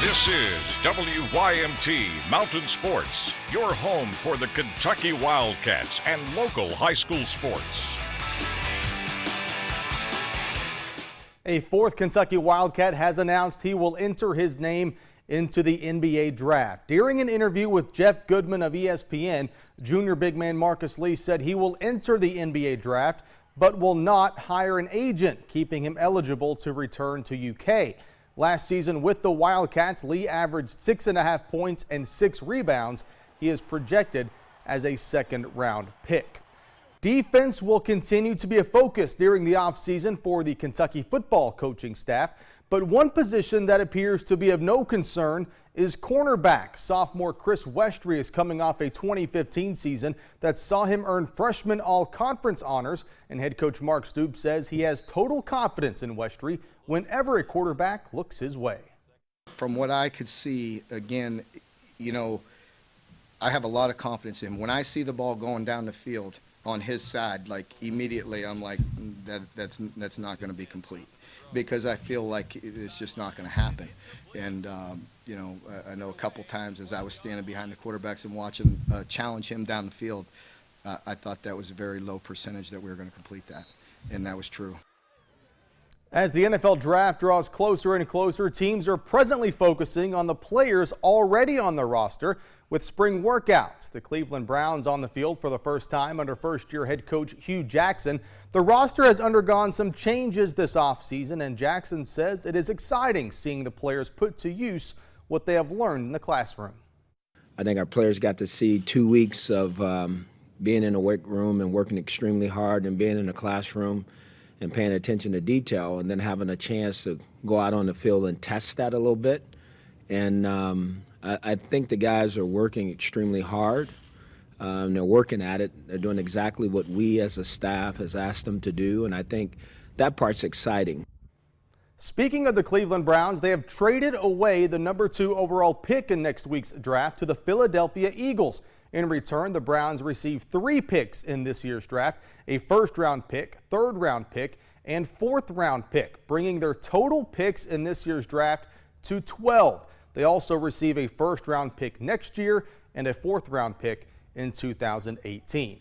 This is WYMT Mountain Sports, your home for the Kentucky Wildcats and local high school sports. A fourth Kentucky Wildcat has announced he will enter his name into the NBA draft. During an interview with Jeff Goodman of ESPN, junior big man Marcus Lee said he will enter the NBA draft but will not hire an agent, keeping him eligible to return to UK. Last season with the Wildcats, Lee averaged 6.5 points and 6 rebounds. He is projected as a second-round pick. Defense will continue to be a focus during the offseason for the Kentucky football coaching staff, but one position that appears to be of no concern is cornerback. Sophomore Chris Westry is coming off a 2015 season that saw him earn freshman all-conference honors, and head coach Mark Stoops says he has total confidence in Westry whenever a quarterback looks his way. From what I could see, again, you know, I have a lot of confidence in him. When I see the ball going down the field on his side, like immediately I'm like, that's not going to be complete, because I feel like it's just not going to happen. And you know, I know a couple times as I was standing behind the quarterbacks and watching challenge him down the field, I thought that was a very low percentage that we were going to complete that, and that was true. As the NFL draft draws closer and closer, teams are presently focusing on the players already on their roster with spring workouts. The Cleveland Browns on the field for the first time under first-year head coach Hue Jackson. The roster has undergone some changes this offseason, and Jackson says it is exciting seeing the players put to use what they have learned in the classroom. I think our players got to see 2 weeks of being in the weight room and working extremely hard and being in the classroom and paying attention to detail, and then having a chance to go out on the field and test that a little bit. And I think the guys are working extremely hard. They're working at it. They're doing exactly what we as a staff has asked them to do, and I think that part's exciting. Speaking of the Cleveland Browns, they have traded away the number 2 overall pick in next week's draft to the Philadelphia Eagles. In return, the Browns received 3 picks in this year's draft, a first-round pick, third-round pick, and fourth-round pick, bringing their total picks in this year's draft to 12. They also receive a first-round pick next year and a fourth-round pick in 2018.